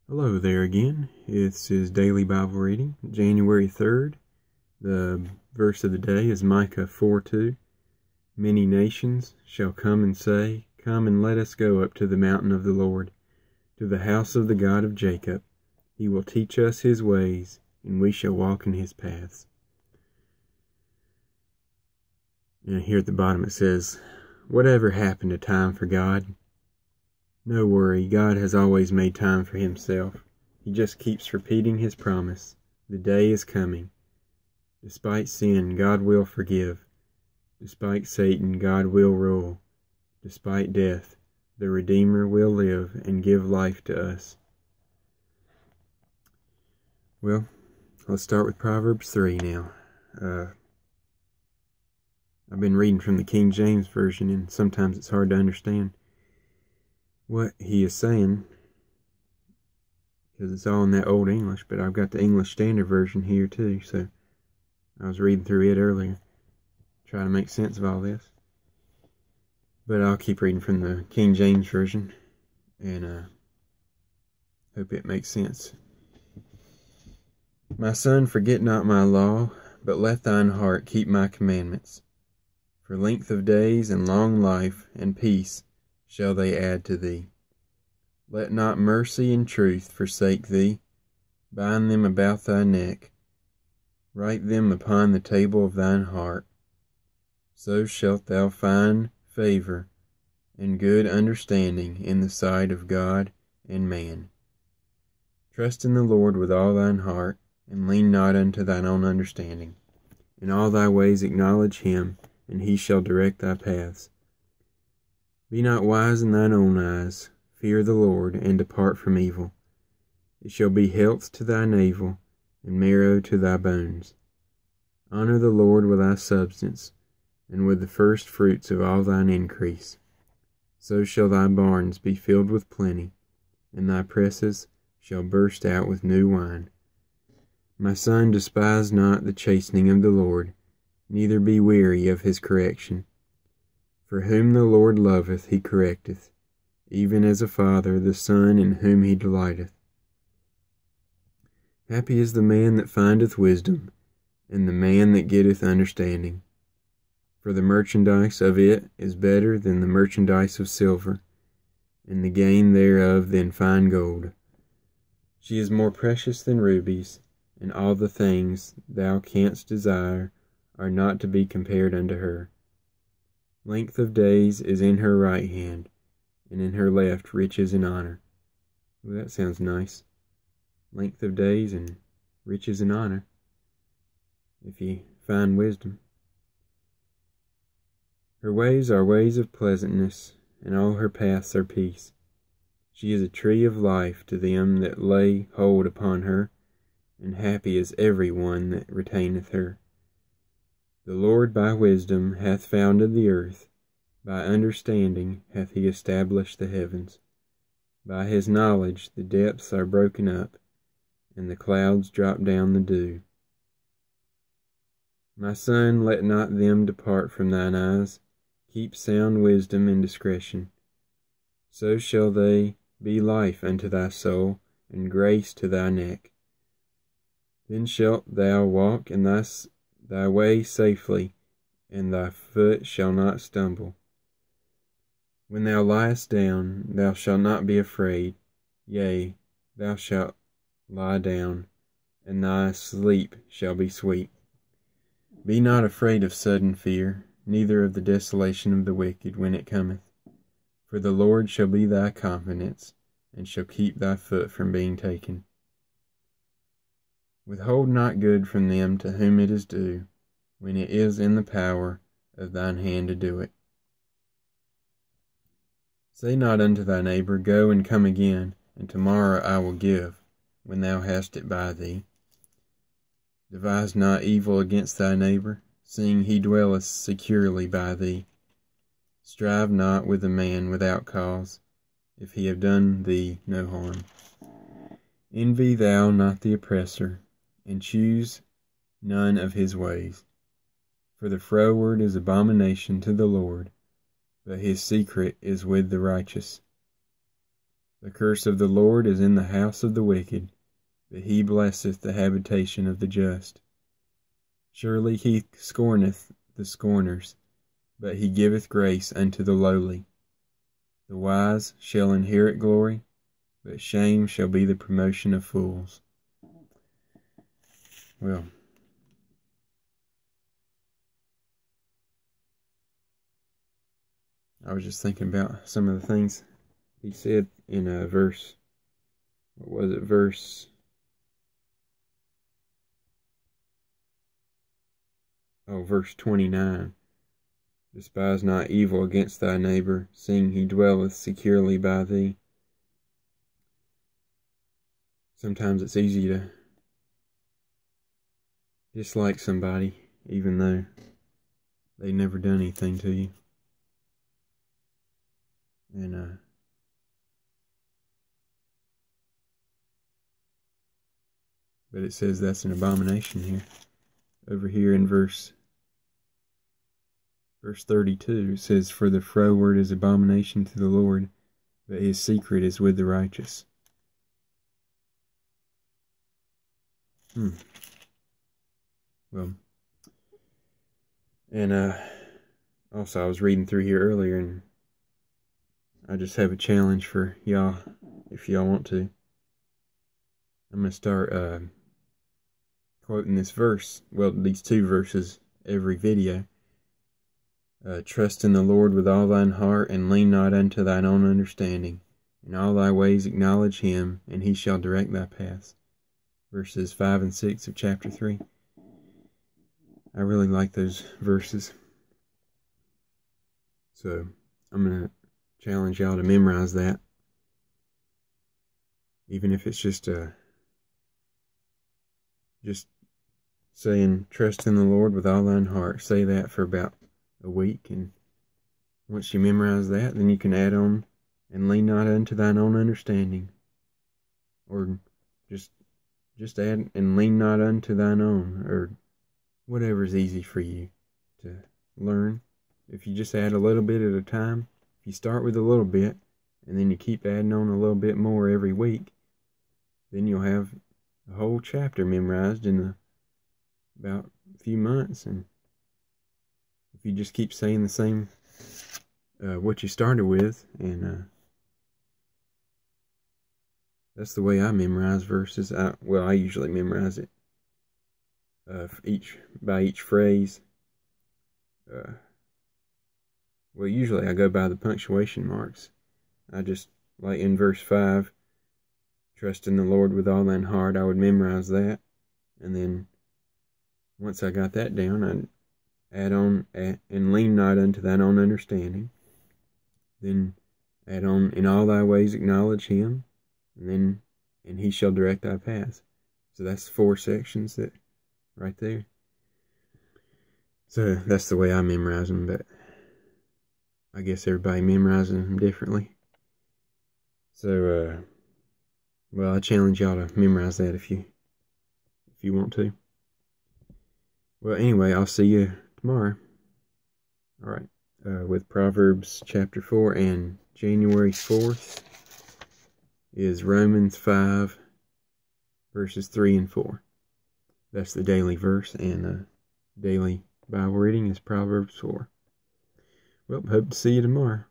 Hello there again. This is Daily Bible Reading, January 3rd. The verse of the day is Micah 4:2. Many nations shall come and say, Come and let us go up to the mountain of the Lord, to the house of the God of Jacob. He will teach us his ways, and we shall walk in his paths. And here at the bottom it says, Whatever happened to time for God? No worry, God has always made time for himself. He just keeps repeating his promise. The day is coming. Despite sin, God will forgive. Despite Satan, God will rule. Despite death, the Redeemer will live and give life to us. Well, let's start with Proverbs 3 now. I've been reading from the King James Version, and sometimes it's hard to understand what he is saying, because it's all in that old English, but I've got the English Standard Version here too, so I was reading through it earlier, trying to make sense of all this. But I'll keep reading from the King James Version, and hope it makes sense. My son, forget not my law, but let thine heart keep my commandments. For length of days and long life and peace shall they add to thee. Let not mercy and truth forsake thee. Bind them about thy neck. Write them upon the table of thine heart. So shalt thou find favor and good understanding in the sight of God and man. Trust in the Lord with all thine heart, and lean not unto thine own understanding. In all thy ways acknowledge him, and he shall direct thy paths. Be not wise in thine own eyes. Fear the Lord, and depart from evil. It shall be health to thy navel, and marrow to thy bones. Honor the Lord with thy substance, and with the first fruits of all thine increase. So shall thy barns be filled with plenty, and thy presses shall burst out with new wine. My son, despise not the chastening of the Lord, neither be weary of his correction. For whom the Lord loveth he correcteth, even as a father the son in whom he delighteth. Happy is the man that findeth wisdom, and the man that getteth understanding. For the merchandise of it is better than the merchandise of silver, and the gain thereof than fine gold. She is more precious than rubies, and all the things thou canst desire are not to be compared unto her. Length of days is in her right hand, and in her left riches and honor. Well, that sounds nice. Length of days and riches and honor, if you find wisdom. Her ways are ways of pleasantness, and all her paths are peace. She is a tree of life to them that lay hold upon her, and happy is every one that retaineth her. The Lord by wisdom hath founded the earth, by understanding hath he established the heavens. By his knowledge the depths are broken up, and the clouds drop down the dew. My son, let not them depart from thine eyes. Keep sound wisdom and discretion. So shall they be life unto thy soul, and grace to thy neck. Then shalt thou walk in thy way safely, and thy foot shall not stumble. When thou liest down, thou shalt not be afraid. Yea, thou shalt lie down, and thy sleep shall be sweet. Be not afraid of sudden fear, neither of the desolation of the wicked when it cometh. For the Lord shall be thy confidence, and shall keep thy foot from being taken. Withhold not good from them to whom it is due, when it is in the power of thine hand to do it. Say not unto thy neighbor, Go and come again, and tomorrow I will give, when thou hast it by thee. Devise not evil against thy neighbor, seeing he dwelleth securely by thee. Strive not with a man without cause, if he have done thee no harm. Envy thou not the oppressor, and choose none of his ways. For the froward is abomination to the Lord, but his secret is with the righteous. The curse of the Lord is in the house of the wicked, but he blesseth the habitation of the just. Surely he scorneth the scorners, but he giveth grace unto the lowly. The wise shall inherit glory, but shame shall be the promotion of fools. Well, I was just thinking about some of the things he said in a verse. What was it? Verse 29. Despise not evil against thy neighbor, seeing he dwelleth securely by thee. Sometimes it's easy to dislike somebody, even though they never done anything to you. And but it says that's an abomination here. Over here in verse 32, it says, For the froward is abomination to the Lord, but his secret is with the righteous. Well, and also I was reading through here earlier, and I just have a challenge for y'all, if y'all want to. I'm going to start quoting this verse, well, these two verses, every video. Trust in the Lord with all thine heart, and lean not unto thine own understanding. In all thy ways acknowledge him, and he shall direct thy paths. Verses 5 and 6 of chapter 3. I really like those verses. So, I'm going to challenge y'all to memorize that. Even if it's just saying, trust in the Lord with all thine heart. Say that for about a week, and once you memorize that, then you can add on, and lean not unto thine own understanding. Or just add, and lean not unto thine own, or whatever's easy for you to learn. If you just add a little bit at a time, if you start with a little bit, and then you keep adding on a little bit more every week, then you'll have a whole chapter memorized in about a few months. And if you just keep saying the same, what you started with, and that's the way I memorize verses. I usually memorize it by each phrase. Usually I go by the punctuation marks. I just, like in verse 5, trust in the Lord with all thine heart, I would memorize that. And then once I got that down, I'd add on, and lean not unto thine own understanding. Then add on, in all thy ways acknowledge him, and he shall direct thy paths. So that's 4 sections that right there. So that's the way I memorize them, but I guess everybody memorizes them differently. So, I challenge y'all to memorize that if you want to. Well, anyway, I'll see you tomorrow. All right, with Proverbs chapter 4, and January 4th is Romans 5, verses 3 and 4. That's the daily verse, and the daily Bible reading is Proverbs 4. Well, hope to see you tomorrow.